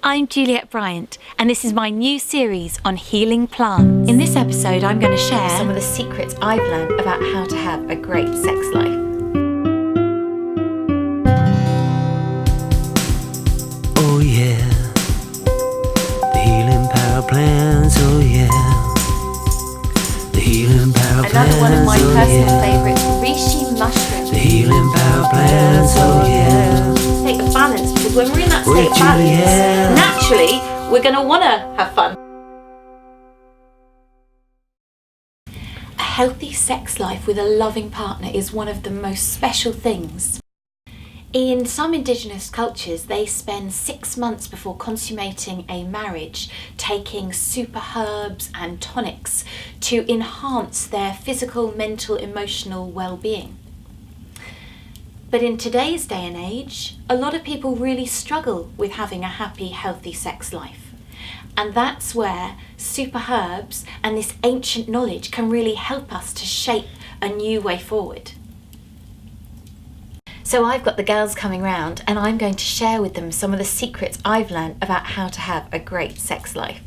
I'm Juliet Bryant, and this is my new series on healing plants. In this episode, I'm going to share some of the secrets I've learned about how to have a great sex life. Oh yeah, the healing power plants, oh yeah. The healing power plants, Another one of my oh personal yeah. favourites, Reishi mushrooms. The healing power plants, oh yeah. Take the balance, because when we're in that state With of balance, Juliet. naturally, we're going to want to have fun. A healthy sex life with a loving partner is one of the most special things. In some indigenous cultures, they spend 6 months before consummating a marriage taking super herbs and tonics to enhance their physical, mental, emotional well-being. But in today's day and age, a lot of people really struggle with having a happy, healthy sex life. And that's where super herbs and this ancient knowledge can really help us to shape a new way forward. So I've got the girls coming round and I'm going to share with them some of the secrets I've learned about how to have a great sex life.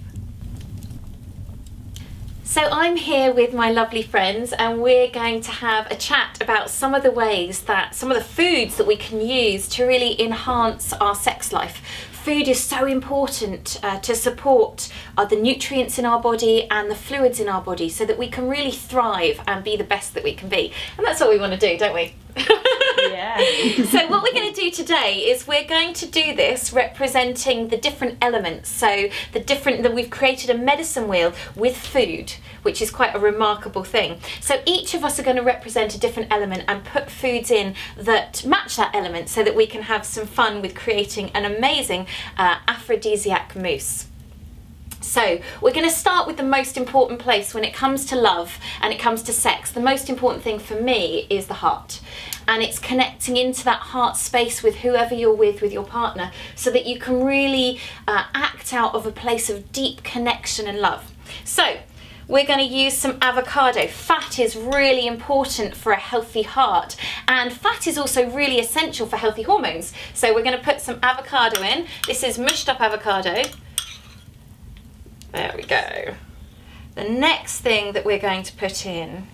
So I'm here with my lovely friends and we're going to have a chat about some of the ways that, some of the foods that we can use to really enhance our sex life. Food is so important to support the nutrients in our body and the fluids in our body so that we can really thrive and be the best that we can be. And that's what we want to do, don't we? Yeah. So what we're going to do today is we're going to do this representing the different elements. So that we've created a medicine wheel with food, which is quite a remarkable thing. So each of us are going to represent a different element and put foods in that match that element so that we can have some fun with creating an amazing aphrodisiac mousse. So we're going to start with the most important place when it comes to love and it comes to sex. The most important thing for me is the heart. And it's connecting into that heart space with whoever you're with your partner, so that you can really act out of a place of deep connection and love. So we're going to use some avocado. Fat is really important for a healthy heart, and fat is also really essential for healthy hormones. So we're going to put some avocado in. This is mushed up avocado. There we go. The next thing that we're going to put in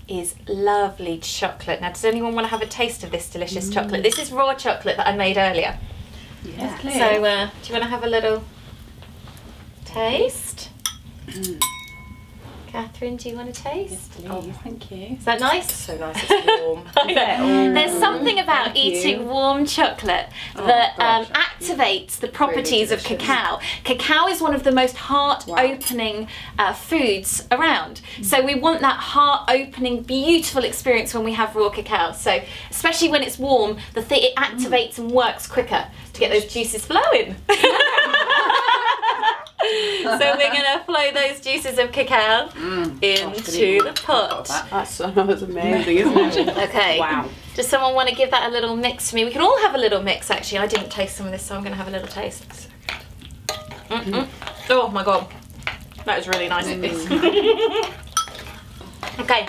is lovely chocolate. Now, does anyone want to have a taste of this delicious chocolate? This is raw chocolate that I made earlier. Yeah. So, do you want to have a little taste? Catherine, do you want to taste? Yes, please. Thank you. Is that nice? So nice, it's warm. There's something about Thank you. eating warm chocolate that activates the properties of delicious. cacao. Cacao is one of the most heart-opening foods around. So we want that heart-opening, beautiful experience when we have raw cacao. So especially when it's warm, it activates and works quicker to get those juices flowing. So we're going to flow those juices of cacao into the pot. That sounds amazing, isn't it? Okay. Wow. Does someone want to give that a little mix for me? We can all have a little mix, actually. I didn't taste some of this, so I'm going to have a little taste. Oh my god. That is really nice. Okay.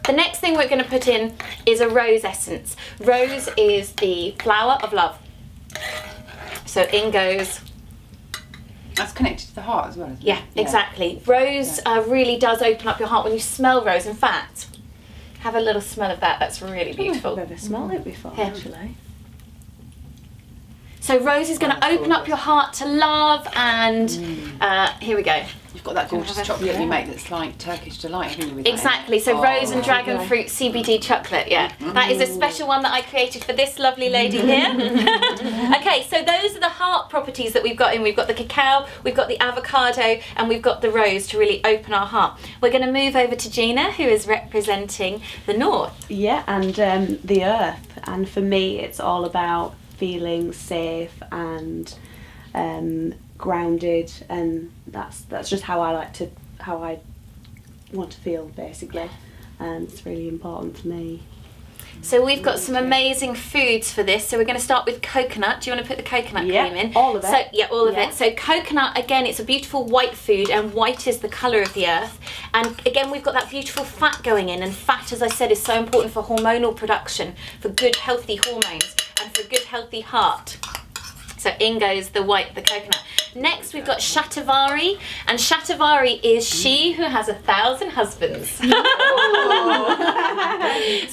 The next thing we're going to put in is a rose essence. Rose is the flower of love. So in goes... That's connected to the heart as well, isn't it? Yeah, exactly. Rose really does open up your heart when you smell rose. In fact, have a little smell of that. That's really beautiful. I've never smelled it before, Here. actually. So rose is going to open up your heart to love, and here we go. You've got that gorgeous chocolate you make that's like Turkish delight, haven't you? With Exactly, so rose and dragon fruit CBD chocolate, yeah. That is a special one that I created for this lovely lady here. Okay, so those are the heart properties that we've got in. We've got the cacao, we've got the avocado, and we've got the rose to really open our heart. We're going to move over to Gina, who is representing the north. Yeah, and the earth. And for me, it's all about feeling safe and grounded, and that's just how I want to feel, basically, and it's really important to me. So we've got some amazing foods for this. So we're going to start with coconut. Do you want to put the coconut cream in? All of it. So yeah, all of it. So coconut, again, it's a beautiful white food, and white is the colour of the earth. And again, we've got that beautiful fat going in, and fat, as I said, is so important for hormonal production, for good healthy hormones, and for a good healthy heart. So in goes the coconut. Next we've got Shatavari, and Shatavari is she who has 1,000 husbands. So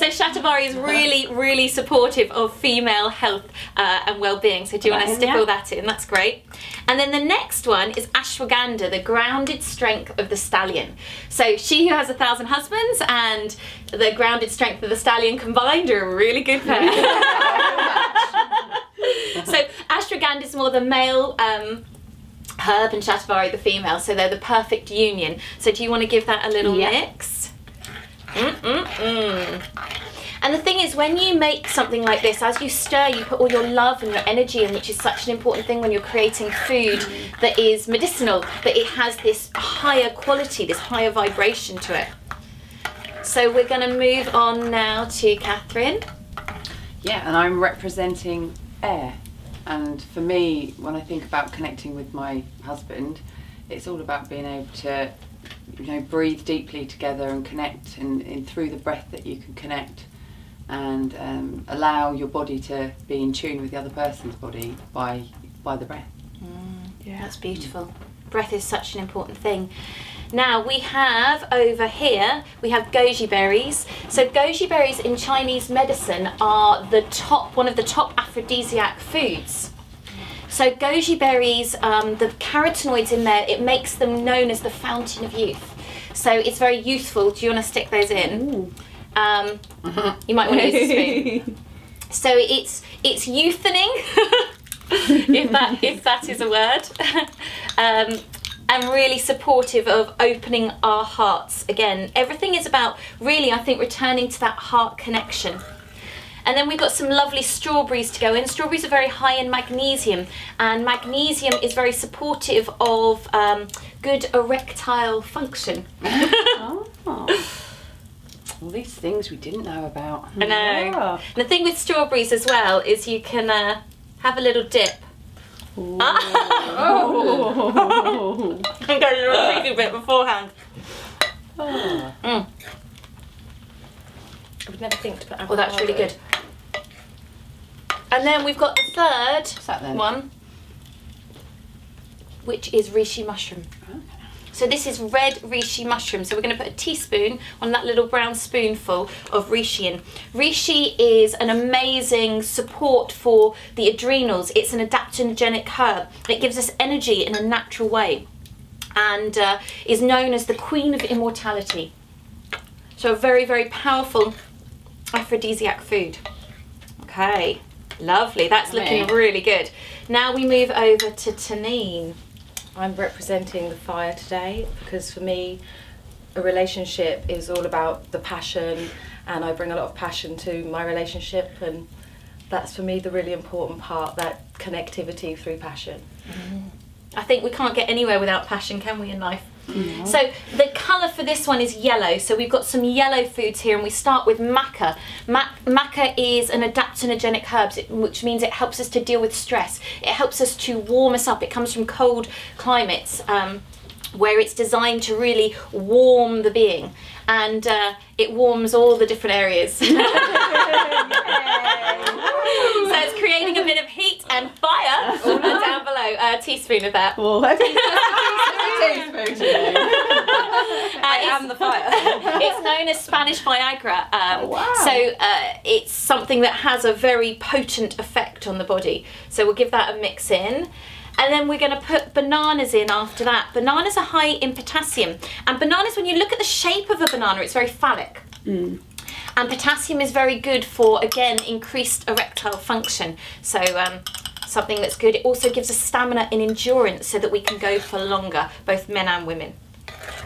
Shatavari is really, really supportive of female health and well-being. So do you want to stick all that in? That's great. And then the next one is Ashwagandha, the grounded strength of the stallion. So she who has 1,000 husbands and the grounded strength of the stallion combined are a really good pair. So ashwagandha is more the male herb and Shatavari the female, so they're the perfect union. So do you want to give that a little mix? And the thing is, when you make something like this, as you stir, you put all your love and your energy in, which is such an important thing when you're creating food that is medicinal, that it has this higher quality, this higher vibration to it. So we're going to move on now to Catherine. Yeah, and I'm representing air. And for me, when I think about connecting with my husband, it's all about being able to, breathe deeply together and connect, and through the breath that you can connect, and allow your body to be in tune with the other person's body by the breath. Yeah, that's beautiful. Breath is such an important thing. Now we have over here, we have goji berries. So goji berries in Chinese medicine are one of the top aphrodisiac foods. So goji berries, the carotenoids in there, it makes them known as the fountain of youth. So it's very youthful. Do you want to stick those in? You might want to use a spoon. So it's youthening, if that is a word. And really supportive of opening our hearts again. Everything is about really, I think, returning to that heart connection. And then we've got some lovely strawberries to go in. Strawberries are very high in magnesium, and magnesium is very supportive of good erectile function. All these things we didn't know about. I know. Yeah. And the thing with strawberries as well is you can have a little dip. I'm going a little cheeky bit beforehand. I would never think to put apple. Oh, that's really good. And then we've got the third one, which is reishi mushroom. So this is red reishi mushroom. So we're going to put a teaspoon on that little brown spoonful of reishi in. Reishi is an amazing support for the adrenals. It's an adaptogenic herb. It gives us energy in a natural way, and is known as the queen of immortality. So a very, very powerful aphrodisiac food. Okay, lovely. That's looking really good. Now we move over to Tanine. I'm representing the fire today because for me a relationship is all about the passion, and I bring a lot of passion to my relationship, and that's for me the really important part, that connectivity through passion. I think we can't get anywhere without passion, can we, in life? So the colour for this one is yellow. So we've got some yellow foods here, and we start with maca. Maca is an adaptogenic herb, which means it helps us to deal with stress. It helps us to warm us up. It comes from cold climates, where it's designed to really warm the being, and it warms all the different areas. So it's creating a bit of heat and fire down below. A teaspoon of that. I am the fire. It's known as Spanish Viagra. So it's something that has a very potent effect on the body. So we'll give that a mix in. And then we're going to put bananas in after that. Bananas are high in potassium. And bananas, when you look at the shape of a banana, it's very phallic. And potassium is very good for, again, increased erectile function. So something that's good. It also gives us stamina and endurance so that we can go for longer, both men and women.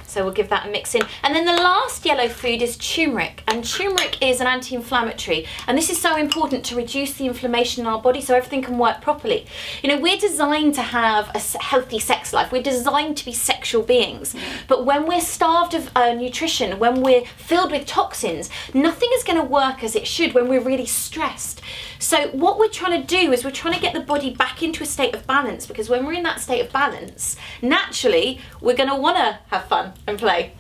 So we'll give that a mix in. And then the last yellow food is turmeric. And turmeric is an anti-inflammatory. And this is so important to reduce the inflammation in our body so everything can work properly. You know, we're designed to have a healthy sex life. We're designed to be sexual beings. But when we're starved of nutrition, when we're filled with toxins, nothing is going to work as it should when we're really stressed. So what we're trying to do is we're trying to get the body back into a state of balance, because when we're in that state of balance, naturally, we're going to want to have fun and play.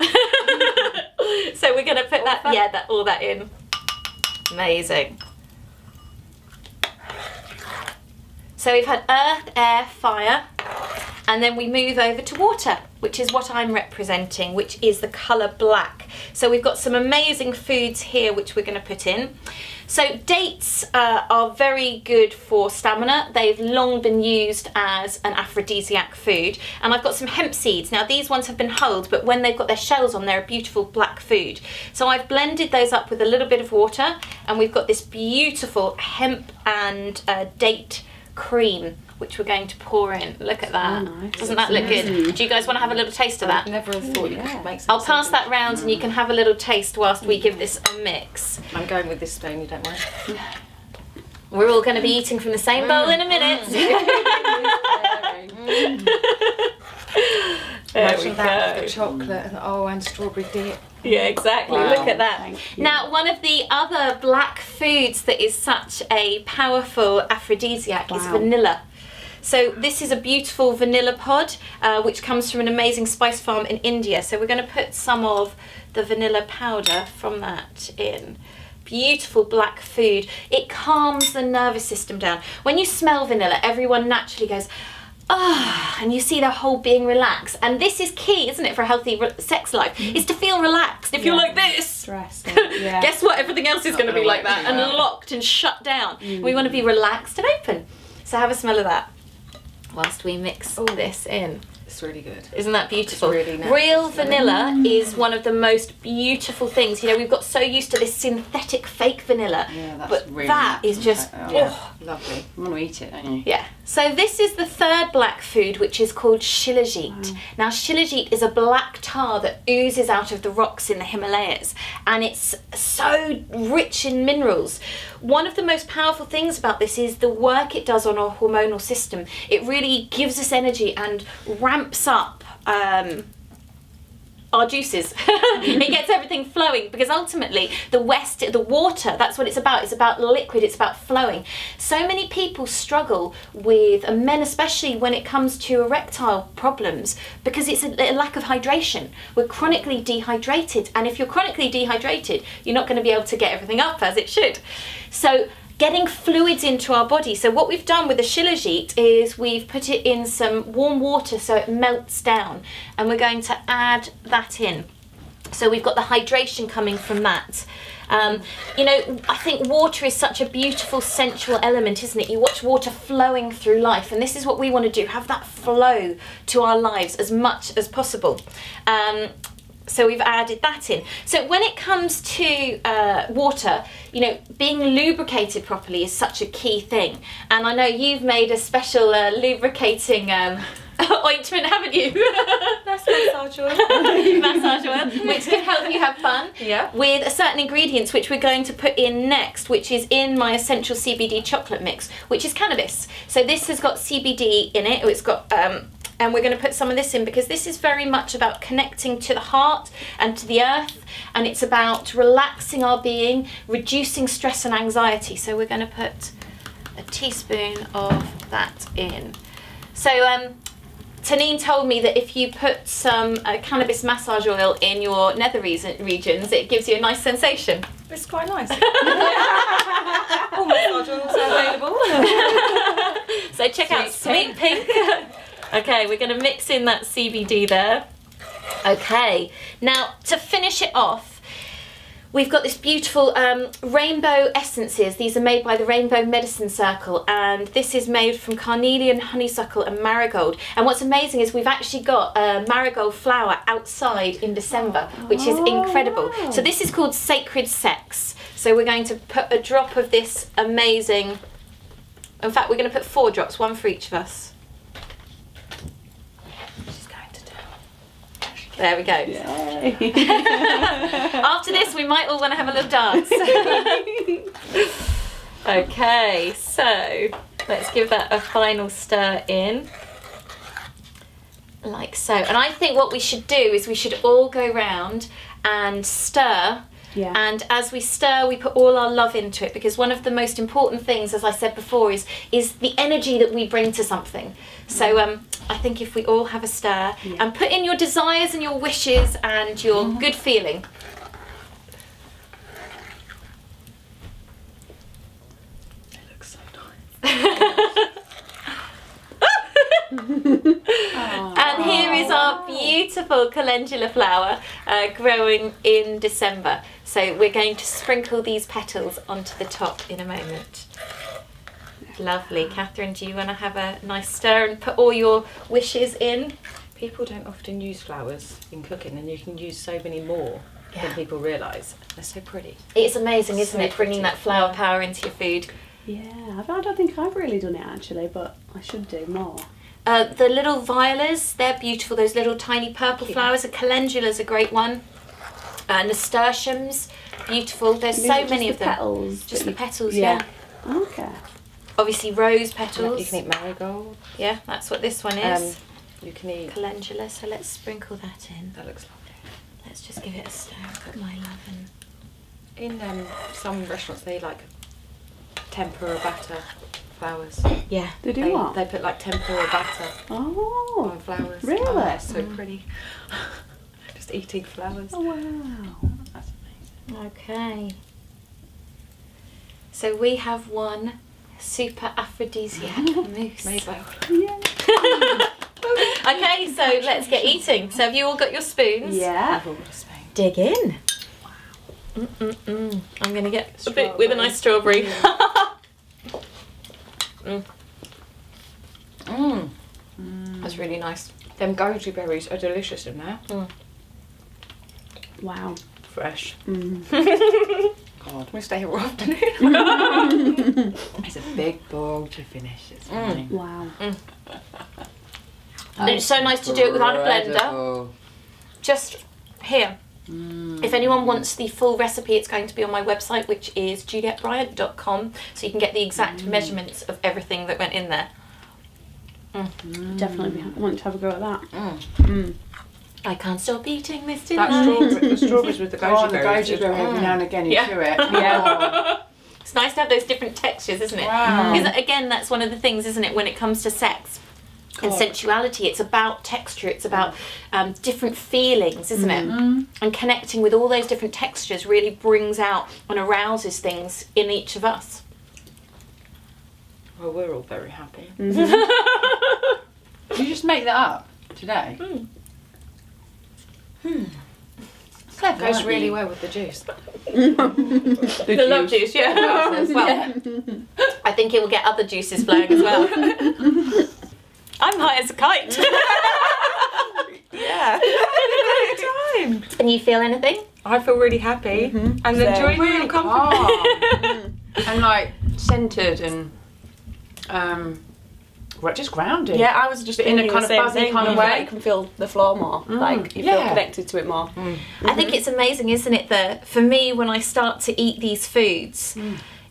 So we're going to put all that in. Amazing. So we've had earth, air, fire, and then we move over to water, which is what I'm representing, which is the colour black. So we've got some amazing foods here which we're going to put in. So dates are very good for stamina. They've long been used as an aphrodisiac food. And I've got some hemp seeds. Now these ones have been hulled, but when they've got their shells on, they're a beautiful black food. So I've blended those up with a little bit of water, and we've got this beautiful hemp and date cream, which we're going to pour in. Look at that. nice. Doesn't that look good? Do you guys want to have a little taste of that? Never have thought you could make I'll pass that round and you can have a little taste whilst we give this a mix. I'm going with this spoon, you don't mind. We're all going to be eating from the same bowl in a minute. There we Imagine that with go. the chocolate and strawberry dip. Yeah, exactly. Wow. Look at that. Thank you. Now, one of the other black foods that is such a powerful aphrodisiac is Wow. vanilla. So this is a beautiful vanilla pod, which comes from an amazing spice farm in India. So we're going to put some of the vanilla powder from that in. Beautiful black food. It calms the nervous system down. When you smell vanilla, everyone naturally goes, ah, and you see their whole being relax. And this is key, isn't it, for a healthy sex life, is to feel relaxed. If you're Yeah. like this, Stressed. Yeah. guess what? Everything else is going to be like that and Yeah. locked and shut down. We want to be relaxed and open. So have a smell of that whilst we mix this in. It's really good. Isn't that beautiful? It's really natural Real smelling. vanilla is one of the most beautiful things. You know, we've got so used to this synthetic fake vanilla, Yeah, that's but really that nice. is just, Yeah. oh, Lovely. You want to eat it, don't you? yeah. So this is the third black food, which is called Shilajit. Now Shilajit is a black tar that oozes out of the rocks in the Himalayas, and it's so rich in minerals. One of the most powerful things about this is the work it does on our hormonal system. It really gives us energy and ramps up our juices. It gets everything flowing, because ultimately the water, that's what it's about. It's about liquid, it's about flowing. So many people struggle with, and men especially, when it comes to erectile problems, because it's a lack of hydration. We're chronically dehydrated, and if you're chronically dehydrated, you're not going to be able to get everything up as it should. So getting fluids into our body. So what we've done with the Shilajit is we've put it in some warm water so it melts down, and we're going to add that in. So we've got the hydration coming from that. You know, I think water is such a beautiful sensual element, isn't it? You watch water flowing through life, and this is what we want to do, have that flow to our lives as much as possible. So we've added that in. So when it comes to water, you know, being lubricated properly is such a key thing. And I know you've made a special lubricating ointment, haven't you? That's massage oil. Massage oil, which can help you have fun. Yeah. With a certain ingredients which we're going to put in next, which is in my essential CBD chocolate mix, which is cannabis. So this has got CBD in it. It's got and we're going to put some of this in, because this is very much about connecting to the heart and to the earth, and it's about relaxing our being, reducing stress and anxiety. So we're going to put a teaspoon of that in. So Tanine told me that if you put some cannabis massage oil in your nether regions, it gives you a nice sensation. It's quite nice. All massage oils are available. So check out Sweet Pink. Okay, we're going to mix in that CBD there. Okay, now to finish it off, we've got this beautiful rainbow essences. These are made by the Rainbow Medicine Circle, and this is made from carnelian, honeysuckle and marigold. And what's amazing is we've actually got marigold flower outside in December, which is incredible. So this is called Sacred Sex. So we're going to put a drop of this amazing, in fact we're going to put 4 drops, one for each of us. There we go. After this, we might all want to have a little dance. Okay, so let's give that a final stir in. Like so. And I think what we should do is we should all go round and stir. Yeah. And as we stir, we put all our love into it, because one of the most important things, as I said before, is the energy that we bring to something. So I think if we all have a stir and put in your desires and your wishes and your good feeling. It looks so nice. And here is our beautiful calendula flower growing in December. So we're going to sprinkle these petals onto the top in a moment. Lovely. Catherine, do you want to have a nice stir and put all your wishes in? People don't often use flowers in cooking, and you can use so many more than people realise. They're so pretty. It's amazing, isn't So it, bringing pretty. that flower power into your food. Yeah, I don't think I've really done it actually, but I should do more. The little violas, they're beautiful. Those little tiny purple flowers. A calendula's a great one. Nasturtiums, beautiful. There's so many of them. Petals. Just the petals, yeah. Okay. Obviously rose petals. You can eat marigold. Yeah, that's what this one is. You can eat. Calendula, so let's sprinkle that in. That looks lovely. Let's just give it a stir. Put my love in. In some restaurants, they like tempura batter flowers. Yeah. They do what? They put like tempura batter Oh. on flowers. Really? Oh, that's so pretty. Just eating flowers. Oh wow. That's amazing. Okay. So we have one super aphrodisiac mousse. Maybell. Yeah. Okay, so let's get eating. So have you all got your spoons? Yeah. I've all got a spoon. Dig in. I'm going to get a bit with a nice strawberry. That's really nice. Them goji berries are delicious in there. Wow. Fresh. God. We stay here all afternoon. It's a big bowl to finish. It's fine. Wow. And it's so nice to do it without a blender. Incredible. Just here. If anyone wants the full recipe, it's going to be on my website, which is julietbryant.com, so you can get the exact measurements of everything that went in there. Definitely want to have a go at that. I can't stop eating this That tonight. the strawberries with the goji Oh, the berries. goji berry every now and again you Yeah. chew it. Yeah. It's nice to have those different textures, isn't it? Wow. Because again, that's one of the things, isn't it, when it comes to sex and sensuality, it's about texture, it's about different feelings, isn't it? And connecting with all those different textures really brings out and arouses things in each of us. Well, we're all very happy. Did you just make that up today? Clever, Goes aren't really you? well with the juice. The love juice, yeah. Well, I think it will get other juices flowing as well. I'm high as a kite. Yeah. Time. And you feel anything? I feel really happy and enjoying Really real company. calm. And like centered and just grounded. Yeah, I was just But in a thinking kind the of same buzzy thing. kind of You feel way. like you can feel the floor more. Like you feel yeah. connected to it more. I think it's amazing, isn't it, that for me, when I start to eat these foods,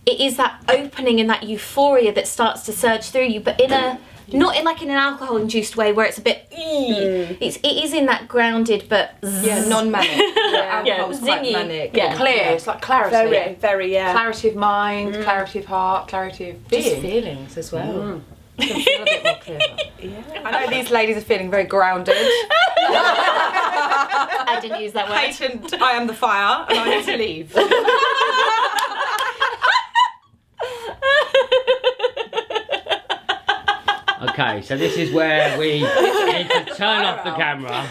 it is that opening and that euphoria that starts to surge through you, but in a not in like in an alcohol-induced way where it's a bit. It is in that grounded but Non-manic. Alcohol's quite zingy. manic. Yeah. Clear. It's like clarity. Very, very, yeah. Clarity of mind, clarity of heart, clarity of Just being. feelings as well. You can feel a bit more clear. I know these ladies are feeling very grounded. I didn't use that word. Patent, I am the fire and I need to leave. Okay, so this is where we need to turn off the camera